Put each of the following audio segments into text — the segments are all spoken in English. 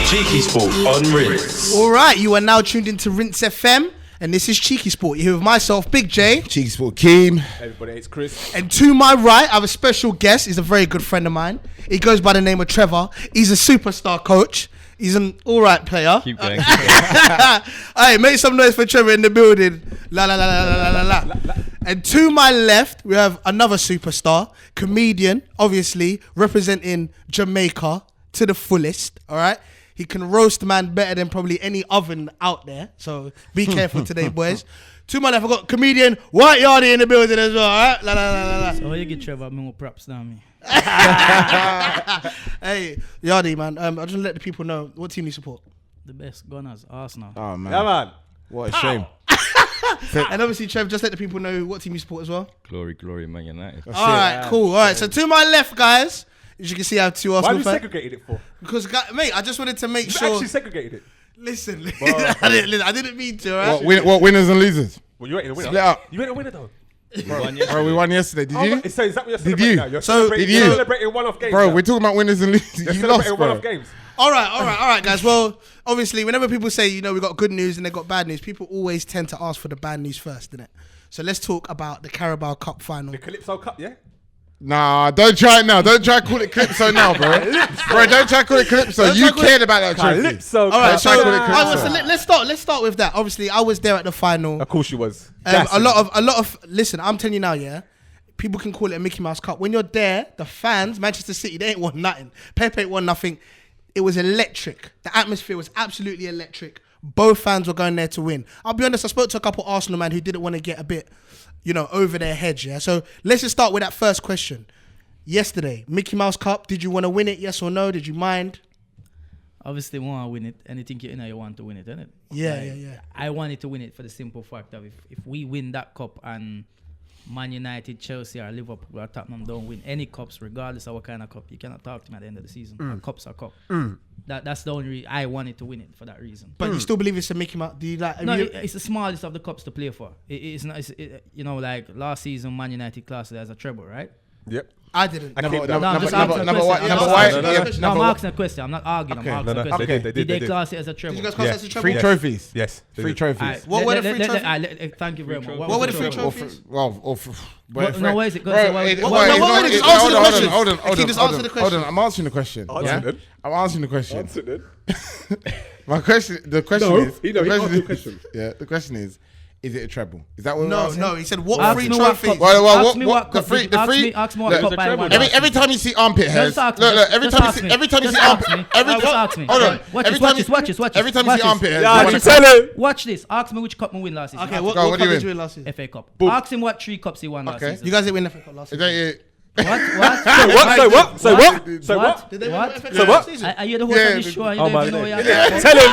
CheekySport on Rinse. Alright, you are now tuned into Rinse FM, and this is CheekySport. You're here with myself, Big J. CheekySport Akeem. Everybody, it's Chris. And to my right, I have a special guest. He's a very good friend of mine. He goes by the name of Trevor. He's a superstar coach. He's an alright player. Keep going. Hey, make some noise for Trevor in the building. La la la la la la la. And to my left, we have another superstar, comedian, obviously representing Jamaica to the fullest. All right, he can roast man better than probably any oven out there. So be careful today, boys. To my left, I got comedian White Yardie in the building as well. All right, la la la la la. So how you get Trevor more props than me? Hey, Yardie, man. I just let the people know what team you support. The best Gunners, Arsenal. Oh man. Yeah, man. What a shame. And obviously, Trev, just let the people know what team you support as well. Glory, Man United. All right, cool. All right, so to my left, guys, as you can see, I have two Why Arsenal have you fans. segregated it for? Because, mate, I just wanted to make You sure. actually segregated it. Listen, I didn't mean to. All right? What winners and losers? Well, you ain't a winner. Split up. You ain't a winner, though. Bro, we won yesterday. Did you? So is that what you're Did celebrating you? now? You're So, celebrating, did you? You're celebrating one-off games. Bro, now. we're talking about winners and losers. You're You celebrating lost, one-off bro. games. All right, guys. Well, obviously, whenever people say, we got good news and they got bad news, people always tend to ask for the bad news first, innit? So let's talk about the Carabao Cup final. The Calypso Cup, yeah? Nah, don't try it now. Don't try to call it Calypso now, bro. Bro, don't try to call it Calypso. You cared about that trophy. Calypso All right, so Calypso. let's start with that. Obviously, I was there at the final. Of course you was. A lot of. Listen, I'm telling you now, yeah. People can call it a Mickey Mouse Cup. When you're there, the fans, Manchester City, they ain't won nothing. Pep ain't won nothing. It was electric. The atmosphere was absolutely electric. Both fans were going there to win. I'll be honest, I spoke to a couple Arsenal man who didn't want to get a bit, over their heads, yeah? So let's just start with that first question. Yesterday, Mickey Mouse Cup, did you want to win it, yes or no? Did you mind? Obviously, want to win it. Anything you want to win it, innit? Yeah. I wanted to win it for the simple fact that if we win that cup and Man United, Chelsea, or Liverpool, or Tottenham don't win any cups, regardless of what kind of cup, you cannot talk to me at the end of the season. Cups are cup. That's the only reason I wanted to win it for that reason. But you still believe it's a Mickey Mouse? Do you like? No, it's the smallest of the cups to play for. It's not. Like last season, Man United classed it as a treble, right? Yep. I didn't. I'm asking a question. I'm not arguing. I'm asking a question. Did they class it as a treble? Did you guys class it as a treble? 3 trophies. Yes. 3 trophies. What were the 3 trophies? Thank you very much. What were the 3 trophies? No, where is it? Hold on. Just answer the question. Hold on, I'm answering the question. I'm answering the question. The question is it a treble? Is that what we're asking? No, he said what 3 trophies? Ask me what cup I won. Every time you see armpit hairs, look, every time you see armpit, hold on. Every time you see armpit hairs, watch this. Ask me which cup we win last season. Okay, what cup did you win last season? FA Cup. Ask him what 3 cups he won last season. You guys didn't win the FA Cup last season. What? So what? Did they win the FA Cup So what? last season? Are you the host of this show? You don't even know where Tell him.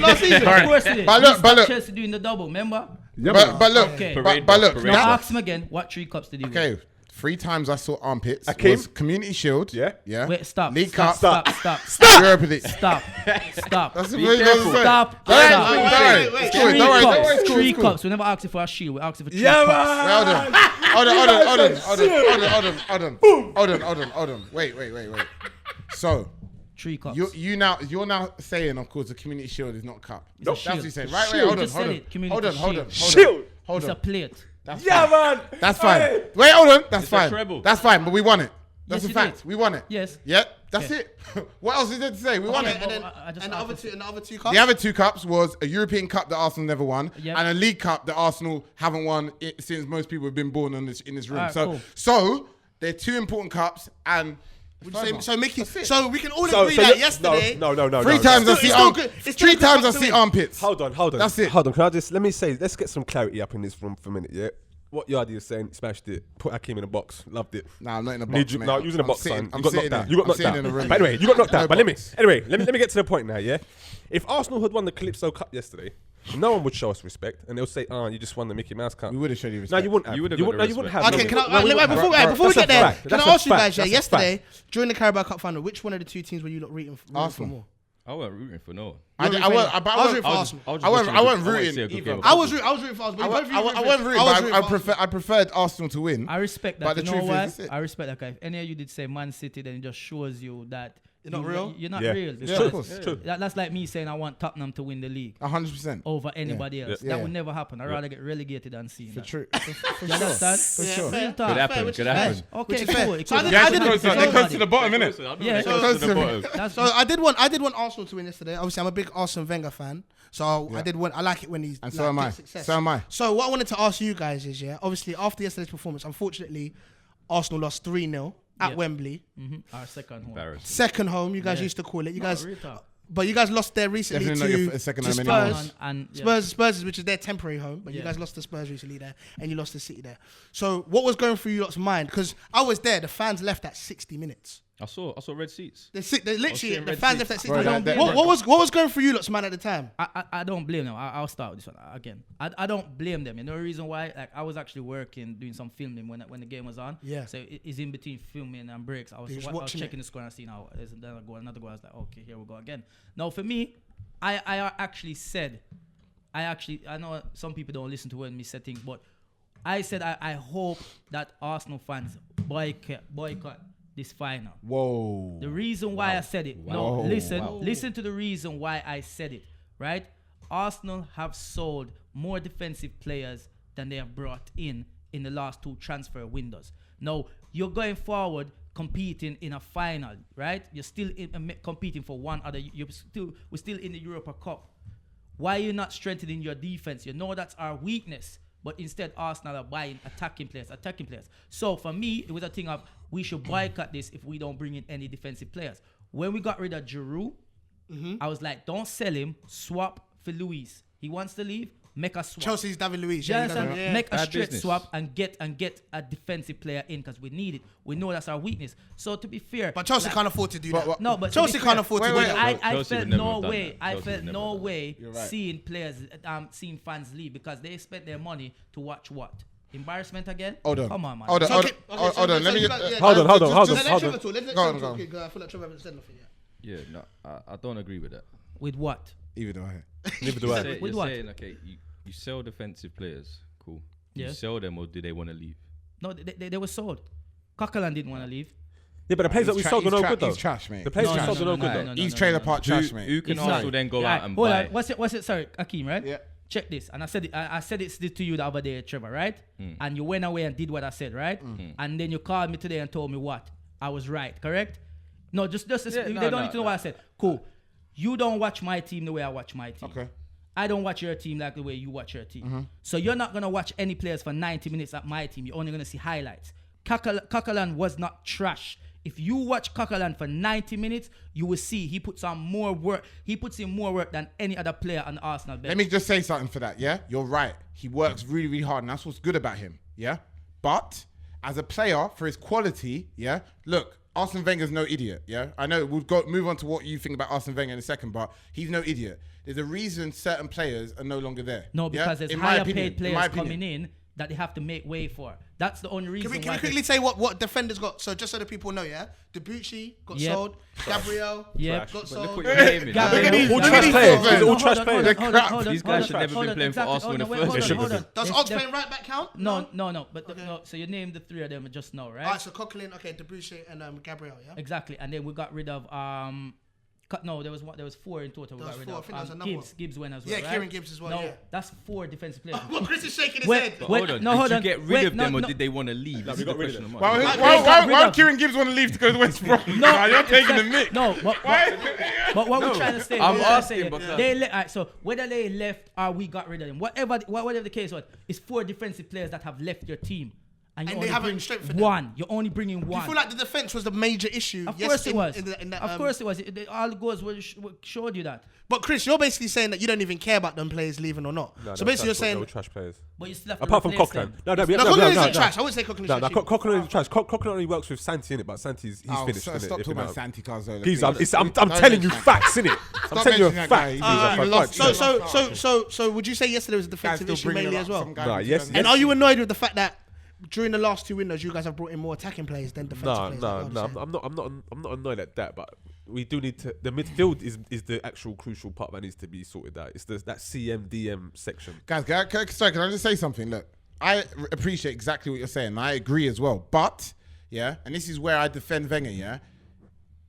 Last season. Of course it is. But look. Chelsea doing the double, remember? But look, Okay. but look. Now ask him again, what 3 cups did he win? Okay, 3 times I saw armpits. Akeem? Was Community Shield. Yeah. Wait, stop. League Stop. Cup. Stop. Europa League. Stop. That's Be what you careful. say. Stop. Wait. Don't worry. 3 cups. We never asked you for a shield. We asked you for 3 Yeah, cups. Hold on. Wait. So 3 cups. you're now saying, of course, the Community Shield is not cup. It's a That's what shield. you're saying. Right, Shield. hold Just said it. Community shield. Shield. It's a plate. That's Yeah, fine. man. That's fine. Wait, hold on. That's It's a fine. treble. That's fine, but we won it. That's Yes, a you fact. did. We won it. Yes. Yep. That's Okay. it. What else is there to say? We won it. And then I just and the asked other two cups? The other 2 cups was a European Cup that Arsenal never won, Yep. and a League Cup that Arsenal haven't won since most people have been born in this room. Alright, cool. So they're 2 important cups, and So Mickey, That's it. so we can all agree that yesterday. No. 3 times I It's see still armpits. good. It's 3 still times good I to see win. armpits. Hold on. That's it. Hold on. Can I just let's get some clarity up in this room for a minute, yeah? What Yardie is saying, smashed it. Put Akeem in a box. Loved it. Nah, I'm not in a box, mate. No, you was in a box, son. You got knocked out. You got I'm knocked sitting out. in a room. But anyway, you got knocked out. No But box. let me get to the point now, yeah? If Arsenal had won the Calypso Cup yesterday, no one would show us respect, and they'll say, you just won the Mickey Mouse Cup. We would have shown you No, respect. you wouldn't have. You would've You got the wouldn't respect. have. Okay, No, before we get there, fact. can I That's a ask you fact. guys, That's a yesterday, during the Carabao Cup final, which one of the 2 teams were you lot rooting for Arsenal. more? I wasn't rooting for no one. I was rooting for Arsenal. I wasn't rooting either. I was rooting for Arsenal. I wasn't rooting, but I preferred Arsenal to win. I respect that. But the You know truth why? is, I respect that. If any of you did say Man City, then it just shows you that You're not real? You're not Yeah. real. Yeah, of course. True. That's like me saying I want Tottenham to win the league 100%. over anybody else. Yeah. That would never happen. I'd rather get relegated than see that. For You understand? For sure. Real talk. Could happen. Could happen. Okay, Which is fair. cool. It So I could did- happen. I did- They're close to the bottom, innit? Yeah, Close to the bottom. That's So I did want Arsenal to win yesterday. Obviously, I'm a big Arsene Wenger fan. So I like it when he's And so am I. gets success. So am I. So what I wanted to ask you guys is, obviously after yesterday's performance, unfortunately, Arsenal lost 3-0 at Wembley. our second home. Embarrassing. Second home, you guys used to call it. You guys, real talk. but you guys lost there recently Definitely not to your second to home anymore. Spurs. And yeah. Spurs, which is their temporary home, but you Yeah. guys lost to Spurs recently there, and you lost to City there. So what was going through you lot's mind? Because I was there, the fans left at 60 minutes. I saw red seats. They literally seeing the red fans seats. left at 60 Bro, minutes. that- What was going through you lot's mind at the time? I don't blame them. I'll start with this one again. I don't blame them. You know the reason why? Like I was actually working, doing some filming when the game was on. Yeah. So it's in between filming and breaks. I was watching checking the score and I see now there's another goal. I was like, okay, here we go again. Now for me, I actually said, I know some people don't listen to when me say things, but I said I hope that Arsenal fans boycott this final. Whoa. The reason why I said it. No, listen to the reason why I said it, right? Arsenal have sold more defensive players than they have brought in the last 2 transfer windows. Now, you're going forward competing in a final, right? You're still competing for one other. We're still in the Europa Cup. Why are you not strengthening your defense? You know that's our weakness. But instead, Arsenal are buying attacking players. So for me, it was a thing of we should boycott this if we don't bring in any defensive players. When we got rid of Giroud, I was like, don't sell him, swap for Luis. He wants to leave, make a swap. Chelsea's David Luiz. You understand? Make a Bad straight business. swap and get a defensive player in because we need it. We know that's our weakness. So to be fair, But Chelsea can't afford to do that. no, but Chelsea can't afford to do that. I Chelsea felt would never no have done way. that. I Chelsea felt would never no have done way right. seeing players, seeing fans leave because they spent their money to watch what? Embarrassment again? Hold on. Come on, man. Hold on. So, Hold okay, on. Hold on. Let me you just. guys- Hold on. Let hold Trevor on. talk. Let Go on, Trevor go on. talk. I feel like Trevor hasn't said nothing yet. Yeah, no, I don't agree with that. With what? Even though I. Neither do I. With You're what? saying, okay, you sell defensive players, cool. Do Yeah. you sell them or do they want to leave? No, they were sold. Coquelin didn't want to leave. Yeah, but the players that we sold are no good though. He's trash, mate. The players we No, sold are no, no good no, though. no, He's trailer park trash, mate. Who can It's also not. then go Right, out and hold buy? on. What's it? Sorry, Akeem, right? Yeah. Check this. And I said it. I said it to you the other day, Trevor, right? And you went away and did what I said, right? And then you called me today and told me what I was right, correct? No, just they don't need to know what I said. Cool. You don't watch my team the way I watch my team. Okay. I don't watch your team like the way you watch your team. So you're not gonna watch any players for 90 minutes at my team. You're only gonna see highlights. Coquelin was not trash. If you watch Coquelin for 90 minutes, you will see he puts in more work than any other player on the Arsenal bench. Let me just say something for that, yeah? You're right. He works really, really hard, and that's what's good about him, yeah? But as a player, for his quality, yeah? Look, Arsene Wenger's no idiot, yeah? I know we'll move on to what you think about Arsene Wenger in a second, but he's no idiot. There's a reason certain players are no longer there. No, yeah? because there's In my higher opinion, paid players coming in that they have to make way for. That's the only reason Can why. we quickly say what defenders got? So just so the people know, yeah? Debuchy got Yep. sold. Gabriel Yep. got But sold. look what you're naming. Gabriel- All Look at trash these players. players. These are all trash players. These guys should never been playing for Arsenal in the first place. Does Ox playing right back count? No. But no, so you named the 3 of them just now, right? Alright, so Coquelin, okay, Debuchy and Gabriel, yeah? Exactly, and then we got rid of there was 4 in total. We There got was rid 4, I of think there was another one. Gibbs went as well. Yeah, right? Kieran Gibbs as well, No, yeah. that's 4 defensive players. Well, Chris is shaking his Wait, head. But Wait, hold on. no, Did hold you on. get rid Wait, of them no, or no. did they want to leave? This we is got the rid of question them. mark. Why would Kieran Gibbs want to leave to go to West Brom? No, You're taking the mick. No, but what we're trying to say, I'm we're trying to asking say, because- alright, so whether they left or we got rid of them, whatever the case was, it's 4 defensive players that have left your team. And And you they only haven't bring strengthened them. one. You're only bringing Do you one. feel like the defence was the major issue? Of Yes, course it was. in that, Of course it was. All the goals showed you that. But Chris, you're basically saying that you don't even care about them players leaving or not. No, so they're basically you're trash, they're saying... all trash players. But you still have to Apart from replace Coquelin. them. No, No, Coquelin isn't no. trash. I wouldn't say Coquelin is No, trash. Coquelin is trash. Coquelin only works with Santi in it, but Santi's Oh, finished. so innit, stop if talking you about know. Santi Cazorla. He's, please. I'm Don't telling you mention that. facts, innit? I'm Stop telling you mentioning that guy. facts. He's a So would you say yesterday was a defensive Guys issue still bringing mainly up as well? some guy Nah, from yes, 2000. And are you annoyed with the fact that during the last 2 windows, you guys have brought in more attacking players than defensive players? No. like I was saying? I'm not annoyed at that, but we do need to. The midfield is the actual crucial part that needs to be sorted out. It's that CM/DM section. Guys, sorry, can I just say something? Look, I appreciate exactly what you're saying. I agree as well. But, yeah, and this is where I defend Wenger, yeah,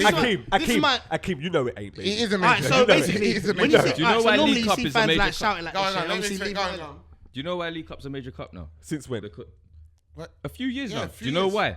okay, this is Akeem, you know it ain't, It baby. is a Alright, major. so You know it. basically, It is a when you major. say, Do you know alright, so why normally League you Cup see is a fans major like cup? shouting like Go that on, shit. let me Obviously, explain. leave Go it on, alone. go on. Do you know why League Cup's a major cup now? Since when? What? A few years Yeah, now. a Do few you know years. why?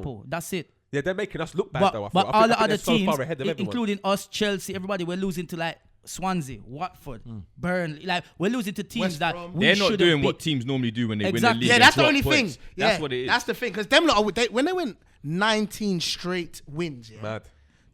Liverpool. That's it. Yeah, they're making us look bad though. But all the other so teams, far ahead of everyone. including us, Chelsea, everybody, we're losing to like Swansea, Watford, Burnley. Like we're losing to teams West that Brom. we They're not shouldn't doing be. what teams normally do when they win the Exactly. league. Yeah, and that's the drop only points. thing. Yeah, That's what it is. That's the thing. Because them lot, when they win 19 straight wins, Mad.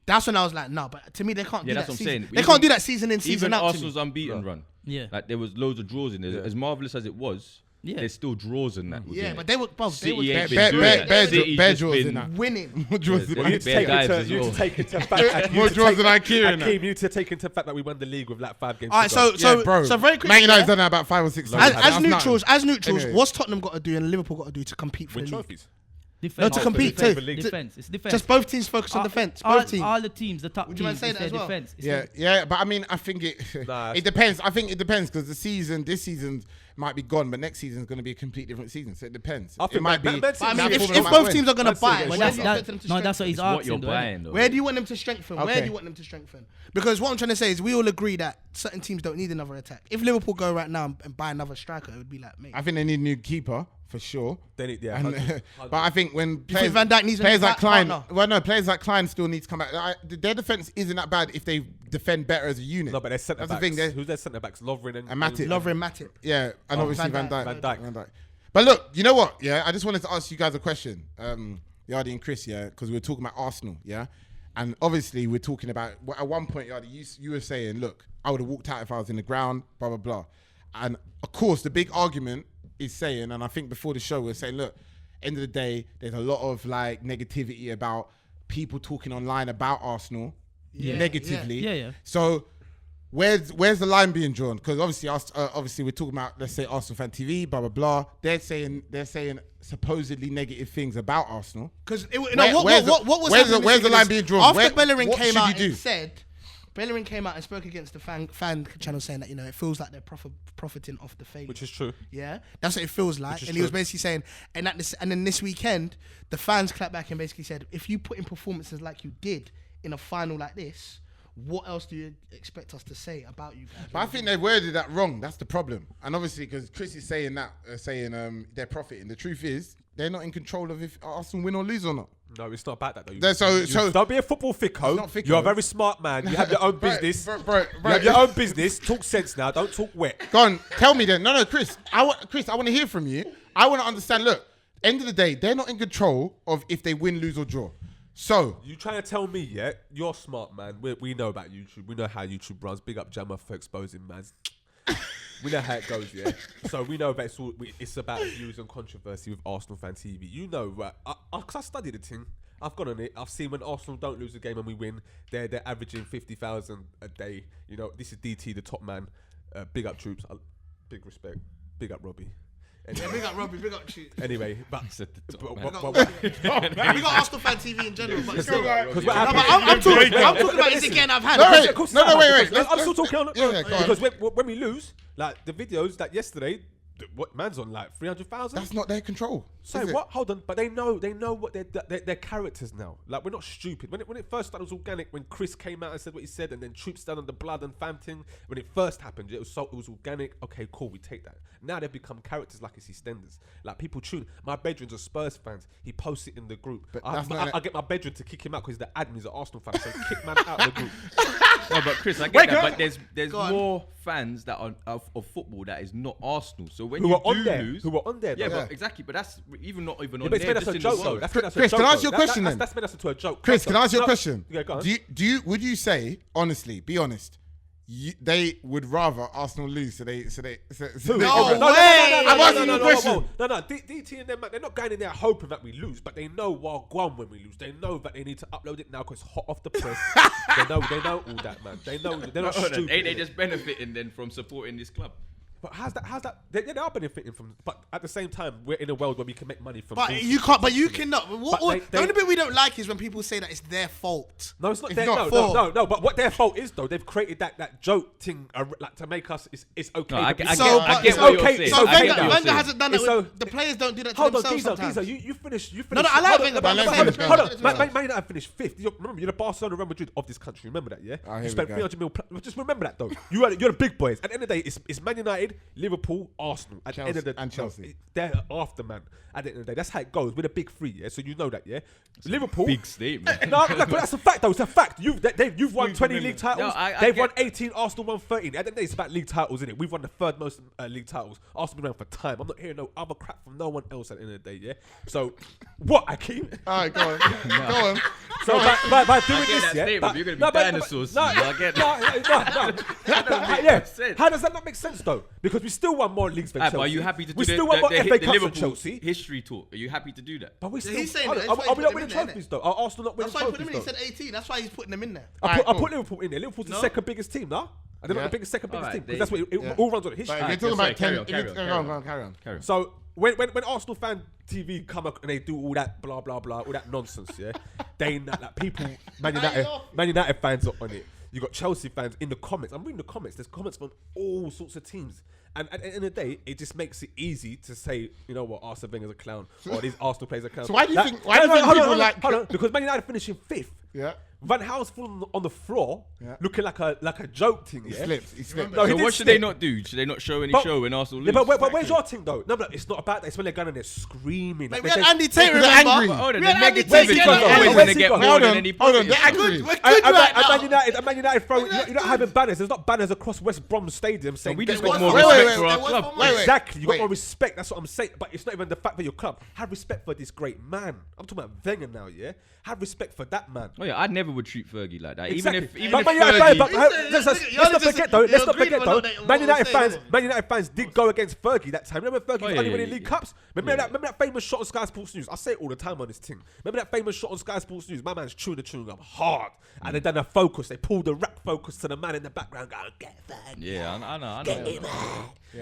that's when I was like, no. But to me, they can't do that's that what I'm season. saying. They can't do that season in, season Even out. to me. Arsenal's unbeaten run. Yeah. Like there was loads of draws in there. Yeah. As marvelous as it was, Yeah. there's still draws in that. Yeah, within but it. they were both. They City were ain't Bear- been bear- doing bear- that. City's bear just draws been- in that. winning. More draws Yeah, than they- I- they- Bear guys as well. take into fact. More draws than I care in that. Akeem, you need to take into fact that we won the league with like 5 games. All right, to go. so Yeah, bro. very quickly. Man United's yeah, done that about 5 or 6 As- times. as That's neutrals, nothing. what's Tottenham got to do and Liverpool got to do to compete for win the league? trophies. Defense. No, to compete defense. too. Defense. It's defense. Just both teams focus on defense. All, Both teams. all the teams, the top Would you mind teams, saying it's that as their well? defense. It's Yeah, their- yeah, but I mean, I think Nah, it depends. I think it depends because this season might be gone, but next season is going to be a complete different season. So it depends. I think It might Man- be. Man But I City- mean, That if formula might both win. teams are going to That's buy, it. where Well, do you that's expect them to no, that's what strengthen? he's It's what asking. you're though, innit? buying, though. Where do you want them to strengthen? Where Okay. do you want them to strengthen? Because what I'm trying to say is we all agree that certain teams don't need another attack. If Liverpool go right now and buy another striker, it would be like, mate. I think they need a new keeper for sure. They need, yeah, And, 100. but I think when players, Van Dijk needs a players new like Klein, partner? well, no, players like Klein still need to come back. Their defense isn't that bad if they defend better as a unit. No, but they're centre That's the backs. thing. They're, Who's their centre backs? Lovren and Matip. Lovren, Matip. yeah, and obviously Van Van Dijk. Dijk. Van Dijk. But look, you know what? Yeah, I just wanted to ask you guys a question, Yardie and Chris. Yeah, because we were talking about Arsenal. Yeah, and obviously we're talking about at one point, Yardie, you were saying, look, I would have walked out if I was in the ground, blah blah blah, and of course the big argument is saying, and I think before the show we were saying, look, end of the day, there's a lot of like negativity about people talking online about Arsenal negatively. Yeah. So where's the line being drawn? Because obviously we're talking about, let's say, Arsenal Fan TV, blah blah blah. They're saying supposedly negative things about Arsenal. Because Where's the line being drawn? After Bellerin what came should out you do? and said, Bellerin came out and spoke against the fan channel saying that, it feels like they're profiting off the failure. Which is true. Yeah, that's what it feels like. is And he was true. basically saying, and then this weekend, the fans clapped back and basically said, if you put in performances like you did in a final like this, what else do you expect us to say about you guys? But I think they worded that wrong. That's the problem. And obviously, because Chris is saying that, they're profiting. The truth is, they're not in control of if Arsenal win or lose or not. No, it's not about that though. So Don't be a football ficko. not ficko. You're a very smart man. You have your own business. Bro, You have your own business. Talk sense now. Don't talk wet. Go on, tell me then. No, Chris. I want to hear from you. I want to understand. Look, end of the day, they're not in control of if they win, lose, or draw. So You trying to tell me, yeah? You're smart, man. We know about YouTube. We know how YouTube runs. Big up Jammer for exposing, man. We know how it goes, yeah? So we know that it's about views and controversy with Arsenal Fan TV. You know, right? Because I studied the thing. I've gone on it. I've seen when Arsenal don't lose a game and we win, they're averaging 50,000 a day. This is DT, the top man. Big up Troopz. Big respect. Big up Robbie. Anyway, big up Robbie, big up Cheat. anyway, but We got Arsenal Fan TV in general, but still. because I'm talking about this again I've had. No, wait. Of course No, I wait. have, I'm still talking on it. Yeah, go on. Because when we lose, like the videos that yesterday, what man's on like 300,000. that's not their control. So is it? what? Hold on, but they know what they're characters now. Like we're not stupid. When it first started, it was organic. When Chris came out and said what he said, and then Troopz down on the blood and fam thing. When it first happened, it was organic. Okay, cool, we take that. Now they've become characters like it's EastEnders. Like people tune. My bedroom's are Spurs fans. He posts it in the group. But that's not I get my bedroom to kick him out because the admin's an Arsenal fan. So kick man out of the group. No, but Chris, I get that. But there's more fans that are of football that is not Arsenal. So when Who you are on do there? lose, Who are on there? yeah, though. but exactly. But that's not even on Yeah, but it's there. made us just a in joke the though. world. That's made us a Chris, joke, can I ask though. you a question then? That's made us into a joke. Chris, can I ask you a question? Yeah, go on. Would you say honestly? Be honest. They would rather Arsenal lose, so they. No way! I'm asking you a question. No, DT and them, they're not going in there hoping that we lose, but they know while gone when we lose. They know that they need to upload it now because it's hot off the press. they know all that, man. They know they're not stupid. Ain't they just benefiting then from supporting this club? But how's that? They are benefiting from, but at the same time, we're in a world where we can make money from. But bullshit. you can't. But you cannot. But The only bit we don't like is when people say that it's their fault. No, it's not It's their not fault. No. But what their fault is though, they've created that joke thing, like to make us. It's okay. No, I to be get So- what it's you're okay. saying. So I get what you're Wenger saying. hasn't done that. It's so- The players don't do that to Hold on, themselves Giza, sometimes. you finished. No, I like Wenger, but I'm I'm saying- saying- Hold on, Hold Man United finished 5th. Remember, you're the Barcelona Real Madrid of this country. Remember that, yeah? Ah, here You we spent go. 300 mil. Just remember that, though. You're the big boys. At the end of the day, it's Man United, Liverpool, Arsenal. At the end of the and Chelsea. They're after, man. At the end of the day, that's how it goes. We're the big three, yeah. So you know that, yeah. Liverpool. Big statement. No, but that's a fact, though. It's a fact. You've won 20 league titles. No, I They've get- won 18. Arsenal won 13. At the end of the day, it's about league titles, isn't it? We've won the third most league titles. Arsenal been around for time. I'm not hearing no other crap from no one else at the end of the day, yeah. So what, Akeem? All right, go on. Go on. So by doing I get this, that yeah. statement, you're gonna be but- dinosaurs. No, I get that. no. Yeah. sense. How does that not make sense though? Because we still won more leagues than But Chelsea. are you happy to do we the, still won more the, FA the Cups than Liverpool Chelsea? history talk? Are you happy to do that? But we still. he's saying Are that, that's why we he's not putting winning them in there, trophies though? Are Arsenal not winning That's why he put him in. He trophies said though? 18. That's why he's putting them in there. I Alright, put cool. Liverpool in there. Liverpool's the No. second biggest team now. And they're not Yeah. the biggest, second biggest Alright, team because that's what it yeah. all runs on history. But if you're talking sorry, about 10. carry on. Carry on. So when Arsenal fan TV come up and they do all that blah blah blah, all that nonsense, yeah, they like people, Man United fans are on it. You got Chelsea fans in the comments. I'm reading the comments. There's comments from all sorts of teams. And at the end of the day, it just makes it easy to say, you know what, Arsene Wenger's a clown, or these Arsenal players are a clown. So why do you Like- think- why do you think hold on, people hold on, like- hold on, because Man United finishing 5th. Yeah. Van Gaal's falling on the floor, Yeah. looking like a joke thing. He Yeah? slipped. He slipped. No, he So did what should slip. they not do? Should they not show any show when Arsenal Yeah, lose? but where's your thing though? No, but it's not about that. It's when they're going and they're screaming. Mate, Like, we they- had Andy Tate, Because they're remember? angry. Hold on, We the had Andy negativity Tate is get always on. going Where's to he get gone? more Hold than on, any hold on, positive. they're We're angry. good. We're good right now. Man United throwing. You're not having banners. There's not banners across West Brom Stadium saying. we just "Get got rid more of Wait, respect wait, for wait, our wait, club. wait, wait. Exactly, you got Wait. more respect. That's what I'm saying. But it's not even the fact for your club. Have respect for this great man. I'm talking about Wenger now, yeah. Have respect for that man. Oh yeah, I never would treat Fergie like that. Exactly. Even But if Man United Fergie, fans, He said- let's Yardie not just- forget though. you Let's not agreed forget with though. what they- what Man they United say, fans, innit? Man United fans did go against Fergie that time. Remember Fergie was yeah, only winning yeah, League yeah. Cups. Remember Yeah. that? Remember that famous shot on Sky Sports News? I say it all the time on this thing. Remember that famous shot on Sky Sports News? My man's chewing gum hard, and they done a focus. They pulled the rap focus to the man in the background, going, "Get Fergie, yeah, I know. get him."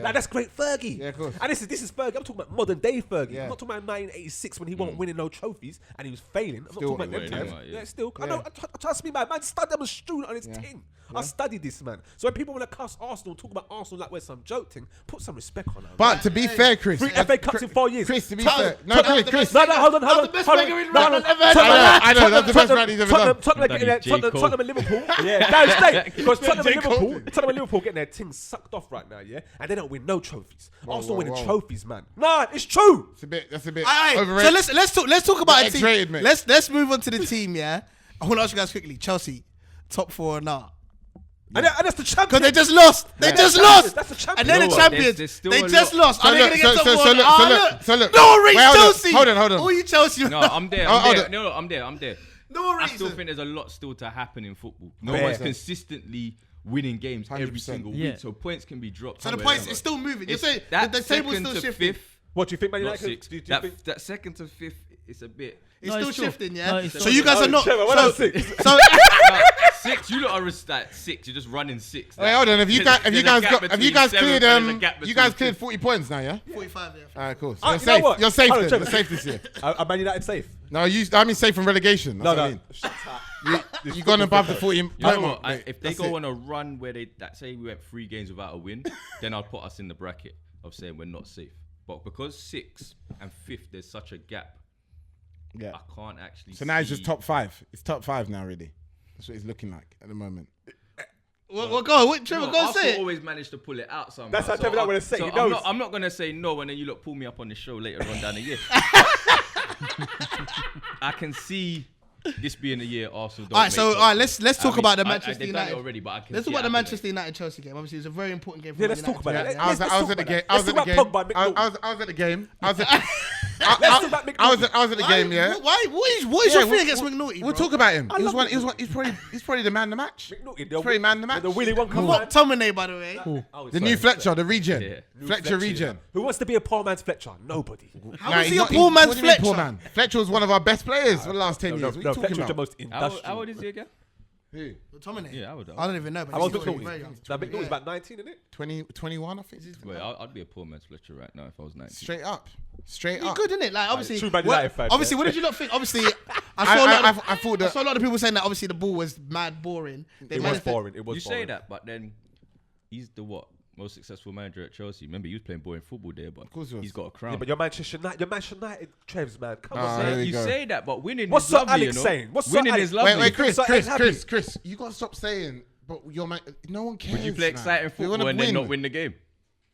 Like that's great Fergie. Yeah, of course. And this is Fergie. I'm talking about modern day Fergie. Yeah. I'm not talking about 1986 when he wasn't winning no trophies and he was failing. I'm not Still talking about them winning, times. yeah. Yeah, still. I Yeah. know. Trust me, man. Man, studied. I'm a student on his thing. I studied this, man. So when people want to cuss Arsenal, talk about Arsenal like we're some joke thing, put some respect on that. But to be fair, Chris. 3 FA Cups in 4 years. Chris, to be Tottenham- fair. No, Tottenham's the Chris. best No, hold on. That's the best hold on. Wenger in No, run no, I've ever heard. I know, that's the best run he's ever done. Tottenham getting their J. Cole. Tottenham and Liverpool. Yeah, that's state. Because Tottenham and Liverpool getting their things sucked off right now, yeah? And they don't win no trophies. Arsenal winning whoa. trophies, man. Nah, it's true. That's a bit Alright, overrated. so let's talk about a team. X-rated, mate. Let's move on to the team. Yeah, I want to ask you guys quickly. Chelsea, top 4 or not? And that's the champion. Because they just lost. They just champion. lost. That's the champion. And they're the You know what? champions. There's still They a just lot. lost. So Are they look, going to get top 4? so look. No reason, Wait, hold on, Chelsea. hold on. All you Chelsea. No, I'm there. Oh, I'm hold there. on. No, I'm there. No I still reason. think there's a lot still to happen in football. No Fair. one's consistently winning games every 100%. single Yeah. week, so points can be dropped. So the wherever. points is still moving. You're It's saying that the table's second still to shifting. fifth, What do you think, Man not United? six. Do you think? That second to fifth is a bit. It's No, still it's true. shifting, yeah. No, it's So true. you guys are not. Trevor, what else six? So No, 6. You lot are at 6. You're just running 6. Wait, hold on. Have you There's guys a gap got? Have between you guys seventh cleared? and there's a gap You between guys cleared fifth. 40 points now, yeah. 45, yeah. All right, cool. So Ah, you're you know safe. what? You're safe. Hold on, Then. Trevor. You're safe this year. Are Man United safe? No, I mean safe from relegation. That's what I mean. Shut up. You gone above the 40. You know point what? mark, mate. If they That's go it. on a run where say we went 3 games without a win, then I'll put us in the bracket of saying we're not safe. But because 6th and 5th, there's such a gap, Yeah. I can't actually. So now it's see- just top 5. It's top 5 now, really. That's what it's looking like at the moment. Well, go on. Trevor, No, go and Arsenal say it. always managed to pull it out somehow. That's how Trevor don't wanna say it. He knows. I'm not gonna say no, and then you look pull me up on the show later on down the year. I can see this being a year Arsenal. Don't All right, make so top all right, four. let's talk about the Manchester they've done it United. already, but I can Let's see talk about the it Manchester United Chelsea game. Obviously, it was a very important game for Yeah, Man let's talk about United. that. I was at the game. I was at the Let's game. talk about Pogba, I was at the game. I was at the game. Yeah. Why? What is your thing against McNulty? We'll bro? talk about him. I love He's probably the man of the match. McNulty, Probably man of the match. The Willy Wonka man. What McTominay, by the way? The new Fletcher, the regen. Yeah. Fletcher regen. Who wants to be a poor man's Fletcher? Nobody. How Nah, is he he's a not- poor man's what do you mean Fletcher? poor man? Fletcher was one of our best players for the last 10 years. What are you No, talking Fletcher was the about? most industrial. How old is he again? Who? McTominay. Yeah, I would. I don't even know. But How old he's is very McNulty? young. Now, McNulty's about 19, isn't it? 21, I think. Wait, I'd be a poor man's Fletcher right now if I was 19. Straight up. Straight He's up. good, isn't it? Like obviously, true Man what- United fan, obviously, yeah. what did you not think? Obviously, I saw a lot of, I thought I that. saw a lot of people saying that obviously the ball was mad boring. They It was managed to- boring. It was You boring. say that, but then he's the most successful manager at Chelsea. Remember, he was playing boring football there, but course he was. he's got a crown. Yeah, but you're Manchester United, Trevs, man. Come Ah, on, there man. we You go. say that, but winning What's is Sir lovely, Alex you know? saying? What's Sir Winning Alex- is lovely. Wait, Chris, So Alex happy. Chris, you gotta stop saying. But your man, no one cares. Would you play exciting We wanna football and then win. not win the game?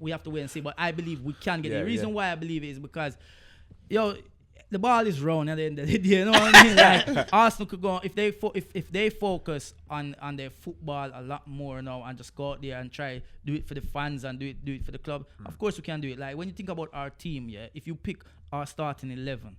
we have to wait and see. But I believe we can get it. Yeah, The reason yeah. why I believe it is because, the ball is round at the end of the day. You know what I mean? Like Arsenal could go if they focus on their football a lot more now and just go out there and try do it for the fans and do it for the club. Of course we can do it. Like when you think about our team, if you pick our starting 11.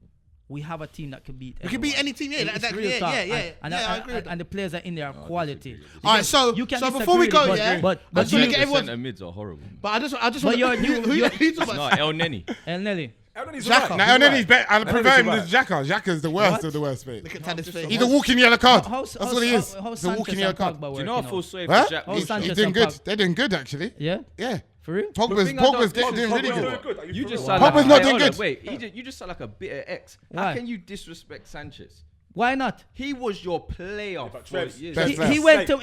We have a team that could beat. We can beat any team, And I agree. And the players that are in there are quality. All right, so before we go, but The everyone. centre mids are horrible. But I just But want who you talking No, about? El Neni. El Nelly. Xhaka. Now, and then he's better. I prefer him right. to Xhaka. Xhaka's the worst of the worst, mate. Look at Taddy's face. He's a walking yellow card. How's That's what he is. He's a walking yellow card. Do you know I feel sorry Huh? for Jack? How's Wilshere? Sanchez He's doing and good. Pog- They're doing good, actually. Yeah? Yeah. For real? Pogba's thing I don't doing really get- good. You just Wow. sound like Pogba's not Hey, doing hold on, good. Wait, you just sound like a bitter ex. Why? How can you disrespect Sanchez? Why not? He was your player for Trev's- years. Trev's-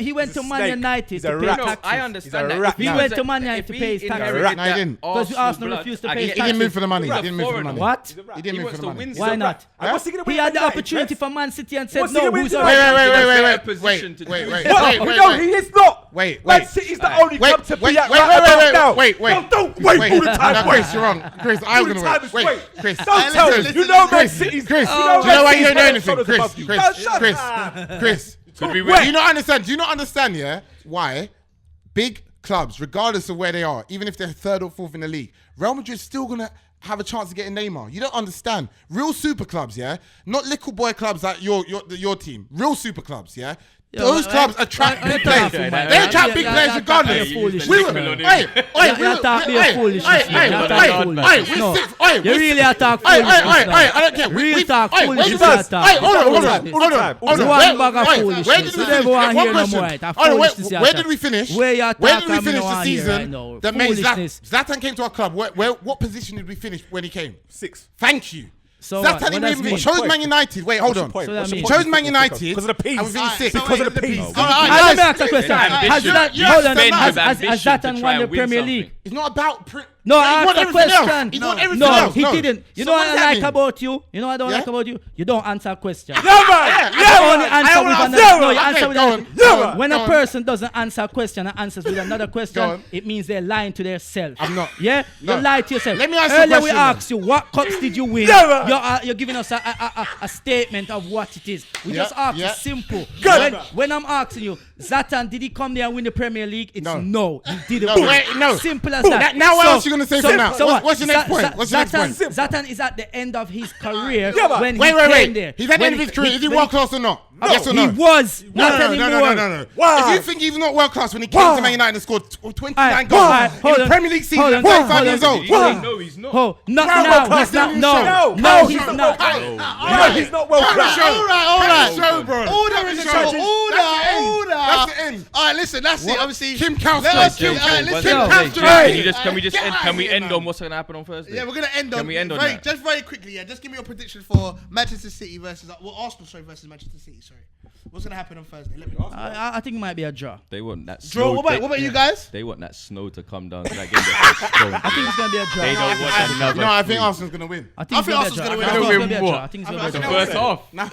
He went to Man snake. United He's to a pay rat. No, taxes. I understand He's a that. rat If he now. He went was to Man United if to he pay his taxes. inherited No, he that didn't. Because Arsenal blood, refused to I pay get his it. He didn't move for the money. He's He a didn't move for the foreigner. money. What? He He didn't move wants for to the money. win. Why not? I was thinking He had the opportunity for Man City and said, What's no, he who's doing? our Wait. Position to do Wait. No, he is not. Wait. Man City's the only Wait, club to wait, be at wait, right wait, about wait, now. wait, wait. No, don't wait all the time. No, Wait. Chris, you're wrong. Chris, I'm All the gonna time wait. is Wait, Chris. Don't tell him. You know Man City's. Chris, you do know you know why you Man don't know City's anything? above you. Chris. Could be Do you not understand? Do you not understand? Yeah, why big clubs, regardless of where they are, even if they're third or fourth in the league, Real Madrid's still gonna have a chance of getting Neymar. You don't understand. Real super clubs, yeah, not little boy clubs like your team. Real super clubs, yeah. Those clubs attract big players. They attract big players regardless. You really attack foolishness. I don't care. Real talk Hold foolishness. on. Where did we finish? Where you Where did we attack finish me the on here season right now? that made Foolishness. Zlatan came to our club? What position did we finish when he came? 6. Thank you. So Zlatan what even does he mean? chose Man United. Wait, hold on. So that He means- chose Man United Because of the peas. and we finished sixth. Because of the peas. All right, Let me yes. ask a question. Ambition. Has that- You hold on, spend has with ambition Zlatan to won try the and win Premier something. League? It's not about. No, He I won asked a everything else. question. He won everything No, else. he didn't. You know So what does I that like mean? about you? You know what I don't Yeah? like about you? You don't answer questions. Yeah, man. You only answer with another. No, you Okay, answer with go another. on. Go on. When Go a on. person doesn't answer a question and answers with another Go question, on. it means they're lying to themselves. I'm not. Yeah? No. You lie to yourself. Let me ask you a Earlier we question then. asked you, what cups did you win? Yeah, You're giving us a statement of what it is. We Yeah, just asked yeah. you simple. Good. When I'm asking you, Zlatan, did he come there and win the Premier League? It's No. no. He didn't No, win. wait, no. Simple as that. Now what else you gonna say from now? what? What's your next point? What's your next point? Zlatan is at the end of his career Yeah, but- when he Wait. came there. He's at the When end of his career. Is he when world class or not? Yes or He no? was. Not No. anymore. Wow. If you think he's not world class when he came to Man United and scored 29 Alright, goals alright, in hold the on. Premier League season Hold at on, 35 hold years on. old. No, he's not. Oh, not World now. class, He's not. didn't No, show. no, No, he's show. not. No, he's not well class. All right. Show, bro. Order is a Show. show. That's the end. Order. That's the end. All right, listen, that's it. Obviously, Kim Cowster. Let us Kim Kim Cowster. Cowster. Can we just Get end? out Can of we here, end man. on what's gonna happen on Thursday? Yeah, we're gonna end on. Can we end on that? Just very quickly, yeah. Just give me your prediction for Manchester City versus Arsenal, versus Manchester City. Sorry, what's gonna happen on Thursday? Let me know. I think it might be a draw. They want that Draw. snow. What about you guys? They want that snow to come down. So that game gets postponed. I think it's gonna be a draw. They don't want another. No, I think Arsenal's gonna win. I think Arsenal's gonna win. I think it's gonna be a What? draw. I think it's gonna be a think draw. it's First off, I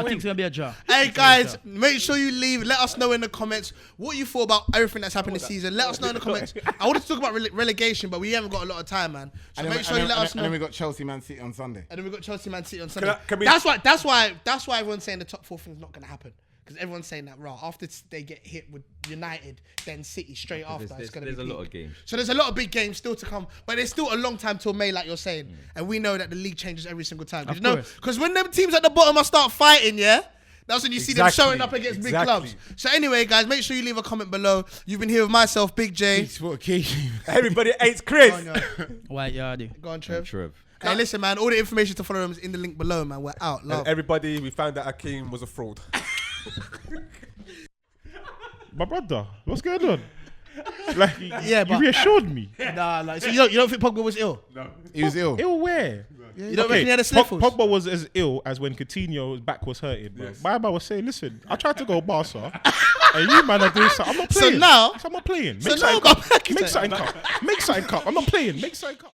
think it's gonna be a draw. Hey guys, make sure you leave. Let us know in the comments what you thought about everything that's happened this season. Let us know in the comments. I wanted to talk about relegation, but we haven't got a lot of time, man. So make sure you let us And then know. we got Chelsea, Man City on Sunday. And then we got Chelsea, Man City on Sunday. can we- That's why everyone's saying the top 4 thing's not gonna happen. Because everyone's saying that after they get hit with United, then City straight after. It's gonna be there's a lot peak. of games. So there's a lot of big games still to come, but there's still a long time till May, like you're saying. And we know that the league changes every single time. Of course. Because when them teams at the bottom start fighting, yeah, that's when you see them Exactly. showing up against big Exactly. clubs. So anyway, guys, make sure you leave a comment below. You've been here with myself, Big J. CheekySport Akeem. Everybody hates Chris. Go on, yo. White Yardie. Go on, Trev. Trev. Hey, listen, man. All the information to follow them is in the link below, man. We're out. Love. And everybody, we found that Akeem was a fraud. My brother, what's going on? Like, Yeah, you but- reassured me. Nah, like, so you don't think Pogba was ill? He was ill. Ill where? You don't reckon he had a sniffles? Pogba was as ill as when Coutinho's back was hurting. Yes. My man was saying, listen, I tried to go Barca, and you man are doing something. I'm not So playing. now- I'm not playing. so Make now something go up. back. Make something up. Make something up. I'm not playing. Make something up.